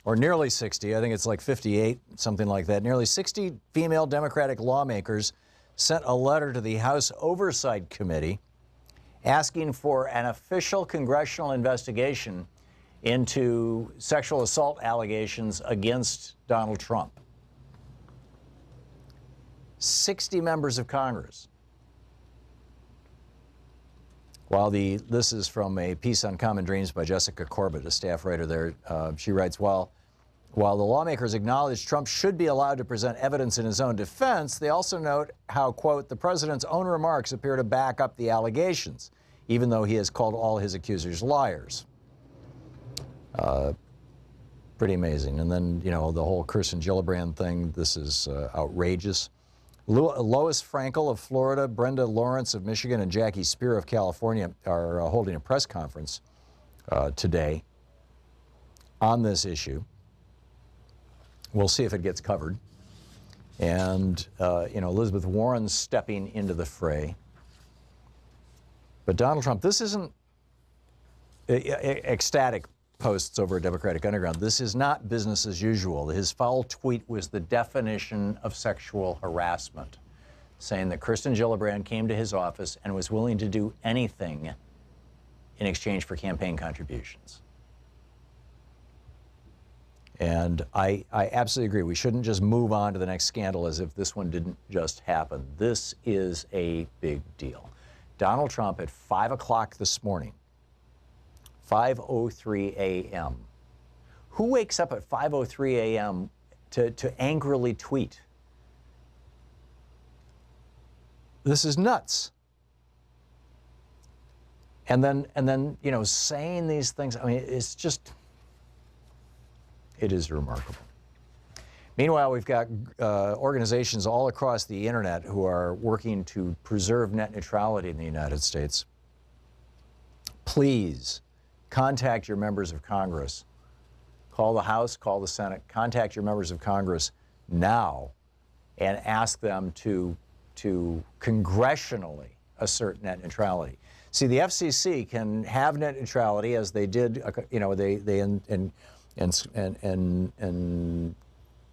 or nearly 60, I think it's like 58, something like that. Nearly 60 female Democratic lawmakers sent a letter to the House Oversight Committee asking for an official congressional investigation into sexual assault allegations against Donald Trump. 60 members of Congress. This is from a piece on Common Dreams by Jessica Corbett, a staff writer there. She writes, while the lawmakers acknowledge Trump should be allowed to present evidence in his own defense, they also note how, quote, the president's own remarks appear to back up the allegations, even though he has called all his accusers liars. Pretty amazing. And then, you know, the whole Kirsten Gillibrand thing, this is outrageous. Lois Frankel of Florida, Brenda Lawrence of Michigan, and Jackie Spear of California are holding a press conference today on this issue. We'll see if it gets covered. And, you know, Elizabeth Warren's stepping into the fray. But Donald Trump, this isn't ecstatic posts over a Democratic underground. This is not business as usual. His foul tweet was the definition of sexual harassment, saying that Kirsten Gillibrand came to his office and was willing to do anything in exchange for campaign contributions. And I absolutely agree. We shouldn't just move on to the next scandal as if this one didn't just happen. This is a big deal. Donald Trump at 5 o'clock this morning, 5:03 a.m. Who wakes up at 5:03 a.m. to angrily tweet? This is nuts. And then, you know, saying these things, I mean, it's just, it is remarkable. Meanwhile, we've got organizations all across the internet who are working to preserve net neutrality in the United States. Please contact your members of Congress. Call the House, call the Senate, contact your members of Congress now and ask them to congressionally assert net neutrality. See, the FCC can have net neutrality as they did, you know, they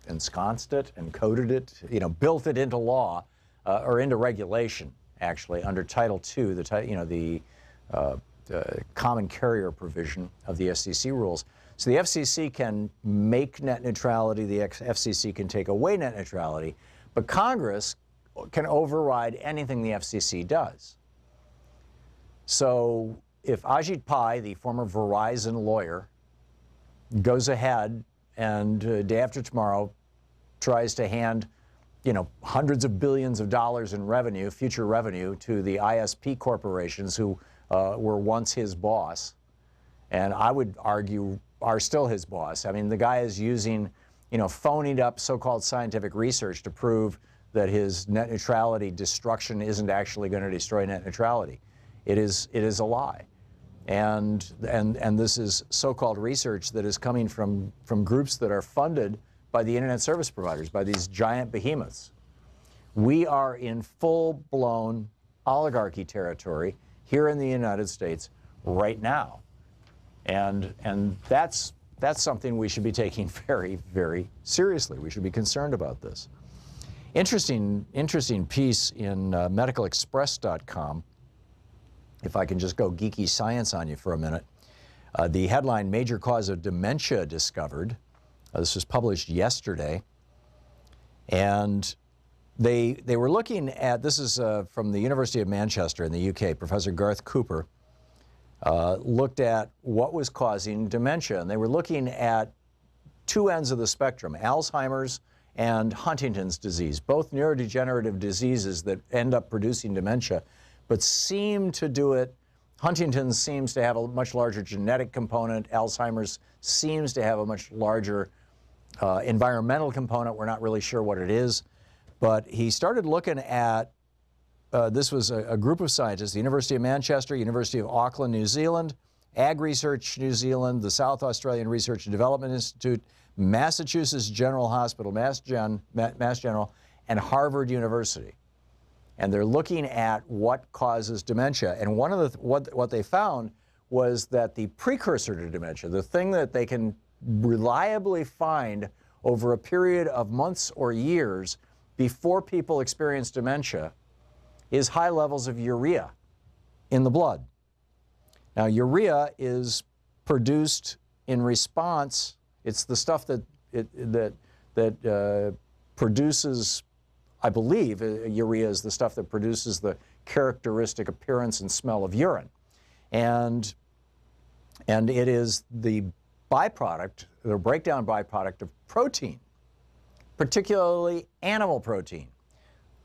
ensconced it, encoded it, you know, built it into law or into regulation, actually, under Title II, the common carrier provision of the FCC rules. So the FCC can make net neutrality, the FCC can take away net neutrality, but Congress can override anything the FCC does. So if Ajit Pai, the former Verizon lawyer, goes ahead and day after tomorrow tries to hand, you know, hundreds of billions of dollars in revenue, future revenue, to the ISP corporations who were once his boss, and I would argue are still his boss. I mean, the guy is using, you know, phonied up so-called scientific research to prove that his net neutrality destruction isn't actually going to destroy net neutrality. It is a lie. And this is so-called research that is coming from groups that are funded by the internet service providers, by these giant behemoths. We are in full-blown oligarchy territory here in the United States right now. And that's something we should be taking very, very seriously. We should be concerned about this. Interesting piece in medicalexpress.com. If I can just go geeky science on you for a minute. The headline, Major Cause of Dementia Discovered. This was published yesterday. And they were looking at, this is from the University of Manchester in the UK, Professor Garth Cooper looked at what was causing dementia. And they were looking at two ends of the spectrum, Alzheimer's and Huntington's disease, both neurodegenerative diseases that end up producing dementia, but seem to do it. Huntington's seems to have a much larger genetic component. Alzheimer's seems to have a much larger environmental component. We're not really sure what it is. But he started looking at, this was a group of scientists, the University of Manchester, University of Auckland, New Zealand, Ag Research New Zealand, the South Australian Research and Development Institute, Massachusetts General Hospital, Mass General, and Harvard University. And they're looking at what causes dementia. And one of what they found was that the precursor to dementia, the thing that they can reliably find over a period of months or years before people experience dementia is high levels of urea in the blood. Now, urea is produced in response. It's the stuff that produces, I believe, urea is the stuff that produces the characteristic appearance and smell of urine. And it is the byproduct, the breakdown byproduct of protein, particularly animal protein.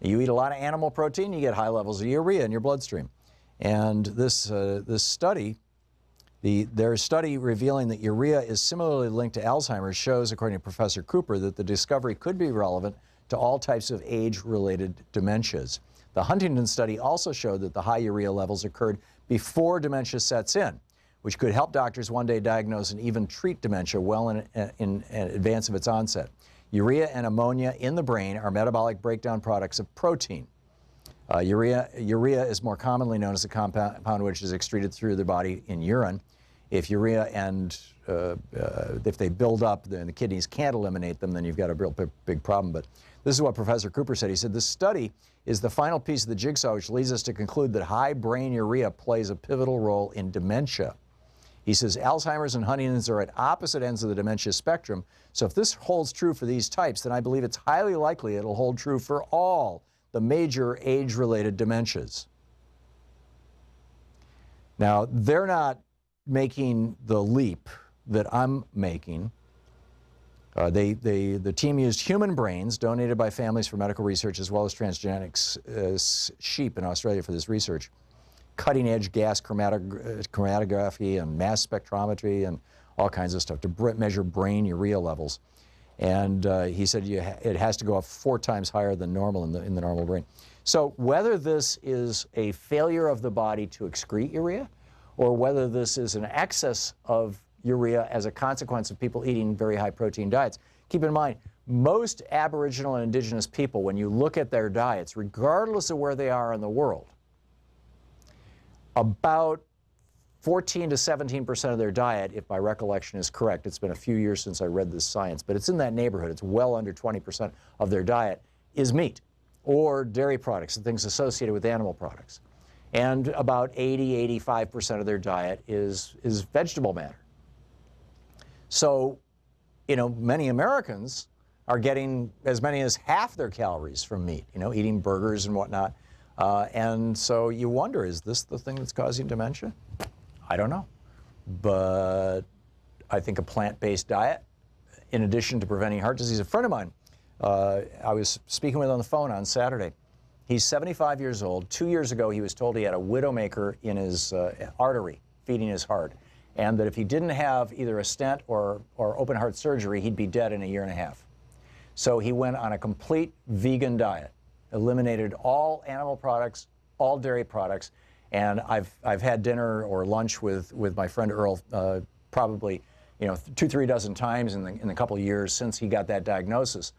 You eat a lot of animal protein, you get high levels of urea in your bloodstream. And this study, their study revealing that urea is similarly linked to Alzheimer's shows, according to Professor Cooper, that the discovery could be relevant to all types of age-related dementias. The Huntington study also showed that the high urea levels occurred before dementia sets in, which could help doctors one day diagnose and even treat dementia well in advance of its onset. Urea and ammonia in the brain are metabolic breakdown products of protein. Urea is more commonly known as a compound which is excreted through the body in urine. If urea and if they build up, then the kidneys can't eliminate them, then you've got a real big problem. But this is what Professor Cooper said. He said, this study is the final piece of the jigsaw which leads us to conclude that high brain urea plays a pivotal role in dementia. He says Alzheimer's and Huntington's are at opposite ends of the dementia spectrum, so if this holds true for these types, then I believe it's highly likely it'll hold true for all the major age-related dementias. Now, they're not making the leap that I'm making. The team used human brains donated by families for medical research as well as transgenic sheep in Australia for this research. Cutting-edge gas chromatography and mass spectrometry and all kinds of stuff to measure brain urea levels. And he said it has to go up 4 times higher than normal in the normal brain. So whether this is a failure of the body to excrete urea or whether this is an excess of urea as a consequence of people eating very high protein diets, keep in mind, most Aboriginal and Indigenous people, when you look at their diets, regardless of where they are in the world, about 14 to 17% of their diet, if my recollection is correct, it's been a few years since I read this science, but it's in that neighborhood, it's well under 20% of their diet, is meat or dairy products and things associated with animal products. And about 80–85% of their diet is vegetable matter. So, you know, many Americans are getting as many as half their calories from meat, you know, eating burgers and whatnot. And so you wonder, is this the thing that's causing dementia? I don't know. But I think a plant-based diet, in addition to preventing heart disease, a friend of mine, I was speaking with on the phone on Saturday. He's 75 years old. 2 years ago, he was told he had a widowmaker in his artery feeding his heart, and that if he didn't have either a stent or open heart surgery, he'd be dead in a year and a half. So he went on a complete vegan diet, eliminated all animal products, all dairy products, and I've had dinner or lunch with my friend Earl probably 2–3 dozen times in the couple of years since he got that diagnosis.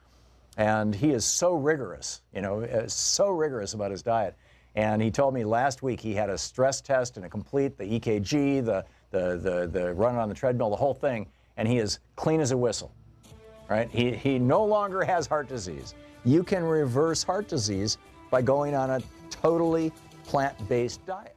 And he is so rigorous, so rigorous about his diet. And he told me last week he had a stress test and a complete, the EKG, the run on the treadmill, the whole thing, and he is clean as a whistle, right? He no longer has heart disease. You can reverse heart disease by going on a totally plant-based diet.